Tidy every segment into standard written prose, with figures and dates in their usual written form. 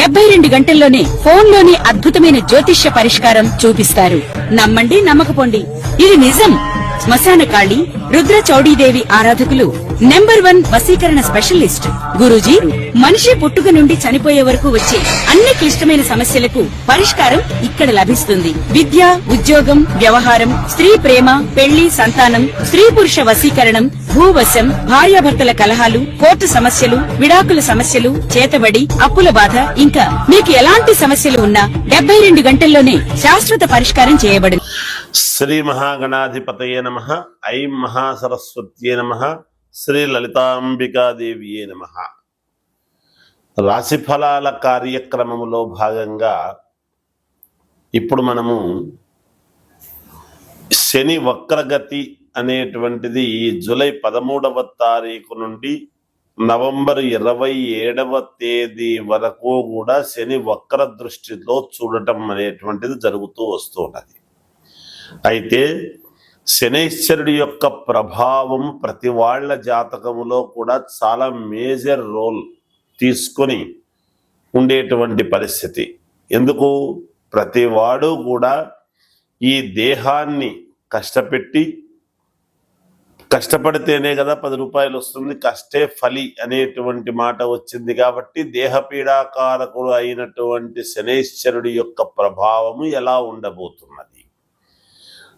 72 గంటల్లోనే ఫోన్లోని అద్భుతమైన జ్యోతిష్య పరిష్కారం చూపిస్తారు. నమ్మండి, నమ్మకపోండి, ఇది నిజం. శ్మశాన కాళి రుద్ర చౌడీదేవి ఆరాధకులు నంబర్ 1 వశీకరణ స్పెషలిస్ట్. గురూజీ మనిషి పుట్టుక నుండి చనిపోయే వరకు వచ్చే అన్ని క్లిష్టమైన సమస్యలకు పరిష్కారం ఇక్కడ లభిస్తుంది. విద్య, ఉద్యోగం, వ్యవహారం, స్త్రీ ప్రేమ, పెళ్లి, సంతానం, స్త్రీ పురుష వశీకరణం, భూవశం, భార్యాభర్తల కలహాలు, కోర్టు సమస్యలు, విడాకుల సమస్యలు, చేతబడి, అప్పుల బాధ, ఇంకా మీకు ఎలాంటి సమస్యలు ఉన్నా 72 గంటల్లోనే శాశ్వత పరిష్కారం చేయబడింది. శ్రీ మహాగణాధిపతయే నమః. ఐం మహాసరస్వత్యే నమః. శ్రీ లలితాంబికాదేవియే నమః. రాశిఫలాల కార్యక్రమములో భాగంగా ఇప్పుడు మనము శని వక్రగతి అనేటువంటిది ఈ జూలై 13వ తారీఖు నుండి నవంబర్ 27వ తేదీ వరకు కూడా శని వక్ర దృష్టిలో చూడటం అనేటువంటిది జరుగుతూ వస్తున్నది. అయితే శనైశ్వరుడి యొక్క ప్రభావం ప్రతి వాళ్ళ జాతకములో కూడా చాలా మేజర్ రోల్ తీసుకొని ఉండేటువంటి పరిస్థితి. ఎందుకు? ప్రతివాడు కూడా ఈ దేహాన్ని కష్టపడితేనే కదా 10 రూపాయలు వస్తుంది, కష్టే ఫలి అనేటువంటి మాట వచ్చింది. కాబట్టి దేహపీడాకారకుడు అయినటువంటి శనైశ్వరుడి యొక్క ప్రభావము ఎలా ఉండబోతున్నది,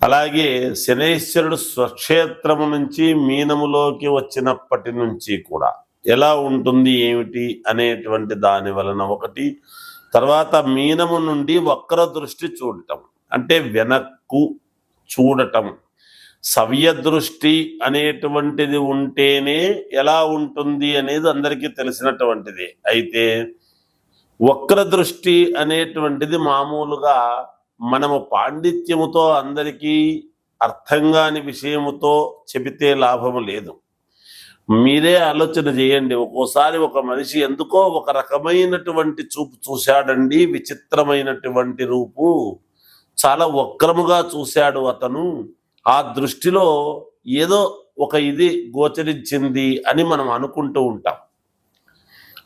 అలాగే శనైశ్వరుడు స్వక్షేత్రము నుంచి మీనములోకి వచ్చినప్పటి నుంచి కూడా ఎలా ఉంటుంది ఏమిటి అనేటువంటి దాని వలన ఒకటి, తర్వాత మీనము నుండి వక్ర దృష్టి చూడటం అంటే వెనక్కు చూడటం, సవ్య దృష్టి అనేటువంటిది ఉంటేనే ఎలా ఉంటుంది అనేది అందరికీ తెలిసినటువంటిది. అయితే వక్ర దృష్టి అనేటువంటిది మామూలుగా మనము పాండిత్యముతో అందరికీ అర్థం కాని విషయముతో చెబితే లాభము లేదు. మీరే ఆలోచన చేయండి. ఒక్కోసారి ఒక మనిషి ఎందుకో ఒక రకమైనటువంటి చూపు చూశాడండి, విచిత్రమైనటువంటి రూపు, చాలా వక్రముగా చూశాడు అతను, ఆ దృష్టిలో ఏదో ఒక ఇది గోచరించింది అని మనం అనుకుంటూ ఉంటాం.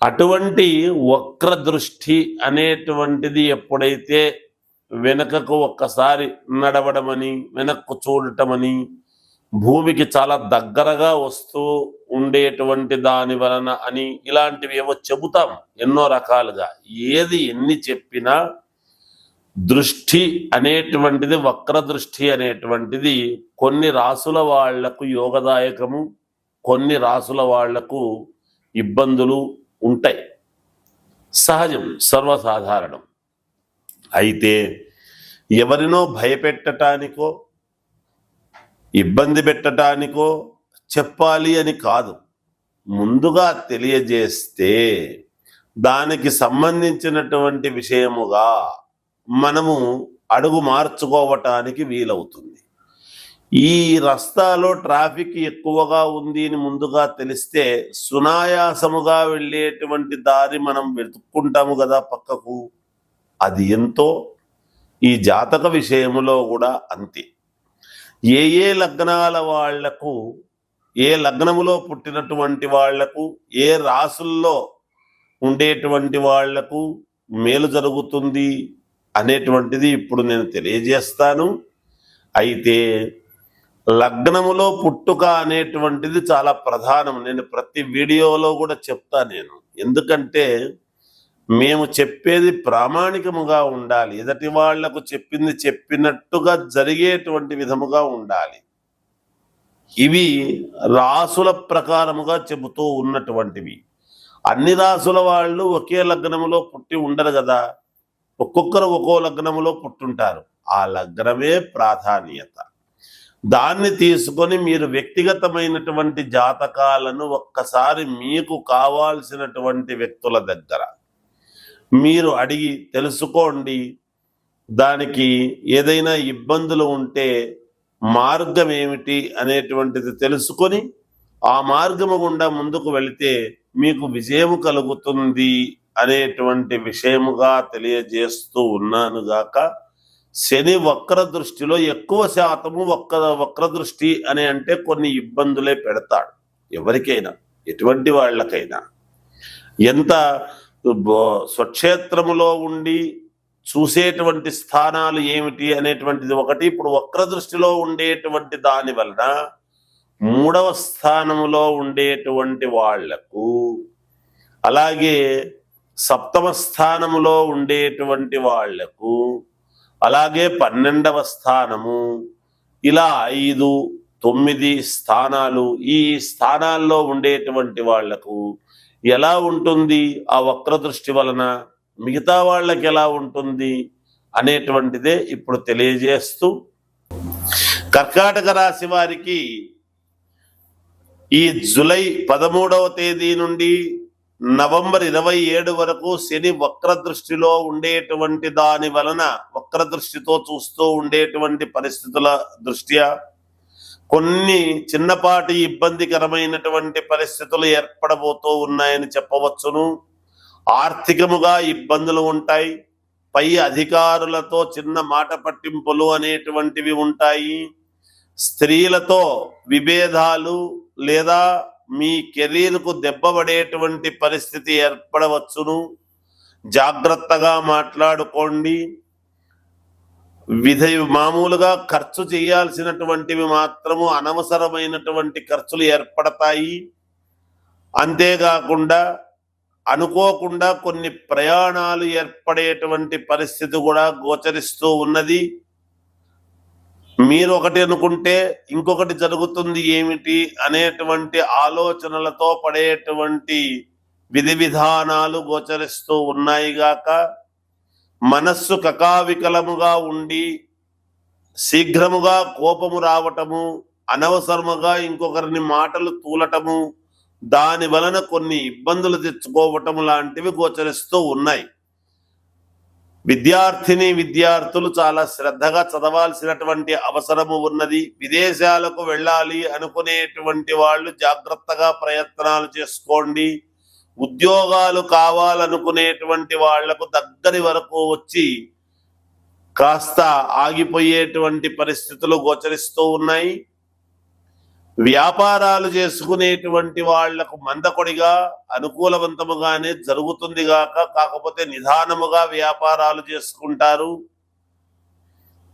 అటువంటి వక్ర దృష్టి అనేటువంటిది ఎప్పుడైతే వెనకకు ఒక్కసారి నడవడమని, వెనక్కు చూడటమని, భూమికి చాలా దగ్గరగా వస్తూ ఉండేటువంటి దాని వలన అని ఇలాంటివి ఏవో చెబుతాం ఎన్నో రకాలుగా. ఏది ఎన్ని చెప్పినా దృష్టి అనేటువంటిది, వక్ర దృష్టి అనేటువంటిది కొన్ని రాసుల వాళ్లకు యోగదాయకము, కొన్ని రాసుల వాళ్లకు ఇబ్బందులు ఉంటాయి. సహజం, సర్వసాధారణం. అయితే ఎవరినో భయపెట్టడానికో ఇబ్బంది పెట్టడానికో చెప్పాలి అని కాదు, ముందుగా తెలియజేస్తే దానికి సంబంధించినటువంటి విషయముగా మనము అడుగు మార్చుకోవటానికి వీలవుతుంది. ఈ రస్తాలో ట్రాఫిక్ ఎక్కువగా ఉంది అని ముందుగా తెలిస్తే సునాయాసముగా వెళ్ళేటువంటి దారి మనం వెతుక్కుంటాము కదా పక్కకు. అది ఎంతో ఈ జాతక విషయములో కూడా అంతే. ఏ లగ్నాల వాళ్లకు, ఏ లగ్నములో పుట్టినటువంటి వాళ్లకు, ఏ రాసుల్లో ఉండేటువంటి వాళ్లకు మేలు జరుగుతుంది అనేటువంటిది ఇప్పుడు నేను తెలియజేస్తాను. అయితే లగ్నములో పుట్టుక అనేటువంటిది చాలా ప్రధానం. నేను ప్రతి వీడియోలో కూడా చెప్తాను. ఎందుకంటే మేము చెప్పేది ప్రామాణికముగా ఉండాలి, ఎదటి వాళ్లకు చెప్పింది చెప్పినట్టుగా జరిగేటువంటి విధముగా ఉండాలి. ఇవి రాసుల ప్రకారముగా చెబుతూ ఉన్నటువంటివి. అన్ని రాసుల వాళ్ళు ఒకే లగ్నములో పుట్టి ఉండరు కదా, ఒక్కొక్కరు ఒక్కో లగ్నములో పుట్టుంటారు. ఆ లగ్నమే ప్రాధాన్యత. దాన్ని తీసుకొని మీరు వ్యక్తిగతమైనటువంటి జాతకాలను ఒక్కసారి మీకు కావాల్సినటువంటి వ్యక్తుల దగ్గర మీరు అడిగి తెలుసుకోండి. దానికి ఏదైనా ఇబ్బందులు ఉంటే మార్గం ఏమిటి అనేటువంటిది తెలుసుకొని ఆ మార్గము గుండా ముందుకు వెళితే మీకు విజయము కలుగుతుంది అనేటువంటి విషయముగా తెలియజేస్తూ ఉన్నాను గాక. శని వక్ర దృష్టిలో ఎక్కువ శాతము వక్ర దృష్టి అని అంటే కొన్ని ఇబ్బందులే పెడతాడు ఎవరికైనా, ఎటువంటి వాళ్ళకైనా. ఎంత స్వక్షేత్రములో ఉండి చూసేటువంటి స్థానాలు ఏమిటి అనేటువంటిది ఒకటి. ఇప్పుడు వక్ర దృష్టిలో ఉండేటువంటి దాని వలన 3వ స్థానములో ఉండేటువంటి వాళ్లకు, అలాగే 7వ స్థానములో ఉండేటువంటి వాళ్లకు, అలాగే 12వ స్థానము, ఇలా 5, 9 స్థానాలు, ఈ స్థానాల్లో ఉండేటువంటి వాళ్లకు ఎలా ఉంటుంది ఆ వక్ర దృష్టి వలన, మిగతా వాళ్ళకి ఎలా ఉంటుంది అనేటువంటిదే ఇప్పుడు తెలియజేస్తూ, కర్కాటక రాశి వారికి ఈ జూలై 13వ తేదీ నుండి నవంబర్ 27 వరకు శని వక్ర దృష్టిలో ఉండేటువంటి దాని వలన, వక్ర దృష్టితో చూస్తూ ఉండేటువంటి పరిస్థితుల దృష్ట్యా కొన్ని చిన్నపాటి ఇబ్బందికరమైనటువంటి పరిస్థితులు ఏర్పడబోతూ ఉన్నాయని చెప్పవచ్చును. ఆర్థికముగా ఇబ్బందులు ఉంటాయి. పై అధికారులతో చిన్న మాట పట్టింపులు అనేటువంటివి ఉంటాయి. స్త్రీలతో విభేదాలు లేదా మీ కెరీర్కు దెబ్బపడేటువంటి పరిస్థితి ఏర్పడవచ్చును. జాగ్రత్తగా మాట్లాడుకోండి. మామూలుగా ఖర్చు చేయాల్సినటువంటివి మాత్రము అనవసరమైనటువంటి ఖర్చులు ఏర్పడతాయి. అంతేకాకుండా అనుకోకుండా కొన్ని ప్రయాణాలు ఏర్పడేటువంటి పరిస్థితి కూడా గోచరిస్తూ ఉన్నది. మీరు ఒకటి అనుకుంటే ఇంకొకటి జరుగుతుంది ఏమిటి అనేటువంటి ఆలోచనలతో పడేటువంటి విధి విధానాలు గోచరిస్తూ ఉన్నాయి గాక, మనస్సు కకావికలముగా ఉండి శీఘ్రముగా కోపము రావటము, అనవసరముగా ఇంకొకరిని మాటలు తూలటము, దాని వలన కొన్ని ఇబ్బందులు తెచ్చుకోవటం లాంటివి గోచరిస్తూ ఉన్నాయి. విద్యార్థులు చాలా శ్రద్ధగా చదవాల్సినటువంటి అవసరము ఉన్నది. విదేశాలకు వెళ్ళాలి అనుకునేటువంటి వాళ్ళు జాగ్రత్తగా ప్రయత్నాలు చేసుకోండి. ఉద్యోగాలు కావాలనుకునేటువంటి వాళ్లకు దగ్గరి వరకు వచ్చి కాస్త ఆగిపోయేటువంటి పరిస్థితులు గోచరిస్తూ ఉన్నాయి. వ్యాపారాలు చేసుకునేటువంటి వాళ్లకు మందకొడిగా అనుకూలవంతముగానే జరుగుతుంది గాక, కాకపోతే నిదానముగా వ్యాపారాలు చేసుకుంటారు.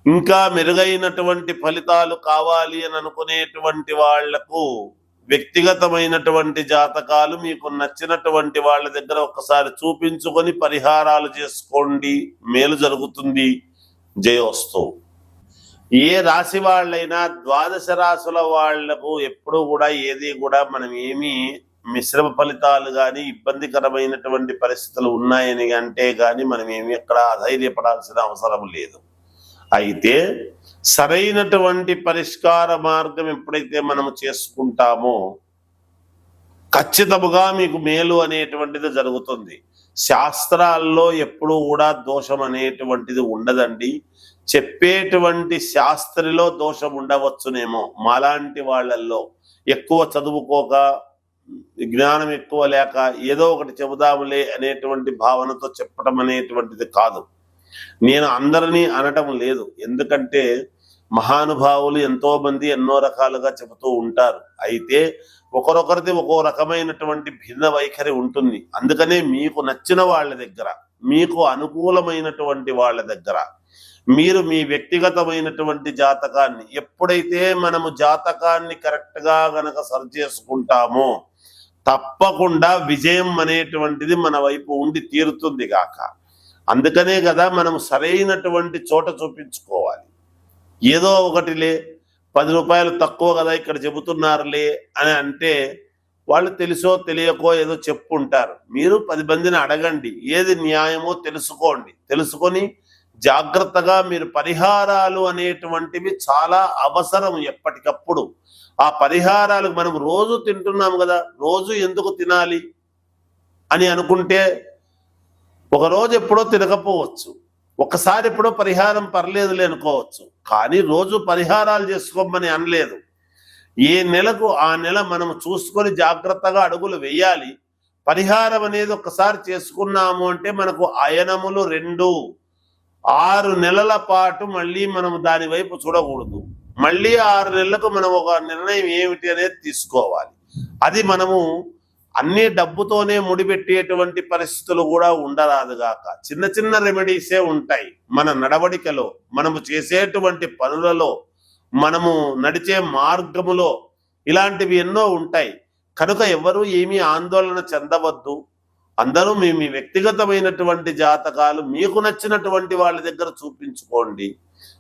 ఇంకా మెరుగైనటువంటి ఫలితాలు కావాలి అని అనుకునేటువంటి వాళ్లకు వ్యక్తిగతమైనటువంటి జాతకాలు మీకు నచ్చినటువంటి వాళ్ళ దగ్గర ఒక్కసారి చూపించుకొని పరిహారాలు చేసుకోండి, మేలు జరుగుతుంది. జయోస్తు. ఏ రాశి వాళ్ళైనా ద్వాదశ రాశుల వాళ్లకు ఎప్పుడూ కూడా ఏది కూడా మనం ఏమీ మిశ్రమ ఫలితాలు కానీ ఇబ్బందికరమైనటువంటి పరిస్థితులు ఉన్నాయని అంటే కానీ మనం ఏమి ఎక్కడ అధైర్యపడాల్సిన అవసరం లేదు. అయితే సరైనటువంటి పరిష్కార మార్గం ఎప్పుడైతే మనము చేసుకుంటామో ఖచ్చితముగా మీకు మేలు అనేటువంటిది జరుగుతుంది. శాస్త్రాల్లో ఎప్పుడూ కూడా దోషం అనేటువంటిది ఉండదండి. చెప్పేటువంటి శాస్త్రిలో దోషం ఉండవచ్చునేమో, మాలాంటి వాళ్ళల్లో ఎక్కువ చదువుకోక, జ్ఞానం ఎక్కువ లేక ఏదో ఒకటి చెబుదాములే అనేటువంటి భావనతో చెప్పడం అనేటువంటిది కాదు. నేను అందరినీ అనటం లేదు, ఎందుకంటే మహానుభావులు ఎంతో మంది ఎన్నో రకాలుగా చెబుతూ ఉంటారు. అయితే ఒకరొకరిది ఒక్కో రకమైనటువంటి భిన్న వైఖరి ఉంటుంది. అందుకనే మీకు నచ్చిన వాళ్ళ దగ్గర, మీకు అనుకూలమైనటువంటి వాళ్ళ దగ్గర మీరు మీ వ్యక్తిగతమైనటువంటి జాతకాన్ని, ఎప్పుడైతే మనము జాతకాన్ని కరెక్ట్గా గనక సరి చేసుకుంటామో తప్పకుండా విజయం అనేటువంటిది మన వైపు ఉండి తీరుతుంది గాక. అందుకనే కదా మనం సరైనటువంటి చోట చూపించుకోవాలి. ఏదో ఒకటిలే 10 రూపాయలు తక్కువ కదా ఇక్కడ చెబుతున్నారులే అని అంటే వాళ్ళు తెలుసో తెలియకో ఏదో చెప్పుంటారు. మీరు 10 మందిని అడగండి, ఏది న్యాయమో తెలుసుకోండి. తెలుసుకొని జాగ్రత్తగా మీరు పరిహారాలు అనేటువంటివి చాలా అవసరం ఎప్పటికప్పుడు. ఆ పరిహారాలు మనం రోజు తింటున్నాం కదా, రోజు ఎందుకు తినాలి అని అనుకుంటే ఒక రోజు ఎప్పుడో తినకపోవచ్చు, ఒకసారి ఎప్పుడో పరిహారం పర్లేదులే అనుకోవచ్చు. కానీ రోజు పరిహారాలు చేసుకోమని అనలేదు. ఏ నెలకు ఆ నెల మనం చూసుకొని జాగ్రత్తగా అడుగులు వేయాలి. పరిహారం అనేది ఒకసారి చేసుకున్నాము అంటే మనకు అయనములు 2 6 నెలల పాటు మళ్ళీ మనం దాని వైపు చూడకూడదు. మళ్ళీ 6 నెలలకు మనం ఒక నిర్ణయం ఏమిటి అనేది తీసుకోవాలి. అది మనము అన్ని డబ్బుతోనే ముడిపెట్టేటువంటి పరిస్థితులు కూడా ఉండరాదుగాక. చిన్న చిన్న రెమెడీసే ఉంటాయి మన నడవడికలో, మనము చేసేటువంటి పనులలో, మనము నడిచే మార్గములో ఇలాంటివి ఎన్నో ఉంటాయి. కనుక ఎవరు ఏమీ ఆందోళన చెందవద్దు. అందరూ మీ వ్యక్తిగతమైనటువంటి జాతకాలు మీకు నచ్చినటువంటి వాళ్ళ దగ్గర చూపించుకోండి.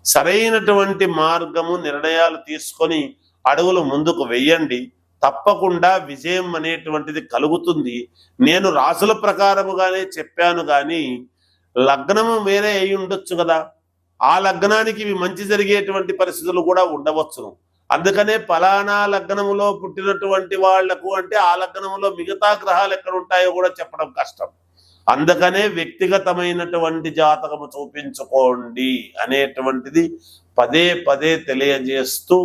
సరైనటువంటి మార్గము నిర్ణయాలు తీసుకొని అడుగులు ముందుకు వెయ్యండి. తప్పకుండా విజయం అనేటువంటిది కలుగుతుంది. నేను రాసుల ప్రకారముగానే చెప్పాను కానీ లగ్నము వేరే అయి ఉండొచ్చు కదా, ఆ లగ్నానికి ఇవి మంచి జరిగేటువంటి పరిస్థితులు కూడా ఉండవచ్చును. అందుకనే ఫలానా లగ్నములో పుట్టినటువంటి వాళ్లకు అంటే ఆ లగ్నములో మిగతా గ్రహాలు ఎక్కడ ఉంటాయో కూడా చెప్పడం కష్టం. అందుకనే వ్యక్తిగతమైనటువంటి జాతకము చూపించుకోండి అనేటువంటిది పదే పదే తెలియజేస్తూ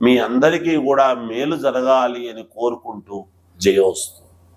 మీ అందరికీ కూడా మేలు జరగాలి అని కోరుకుంటూ జయోస్తు.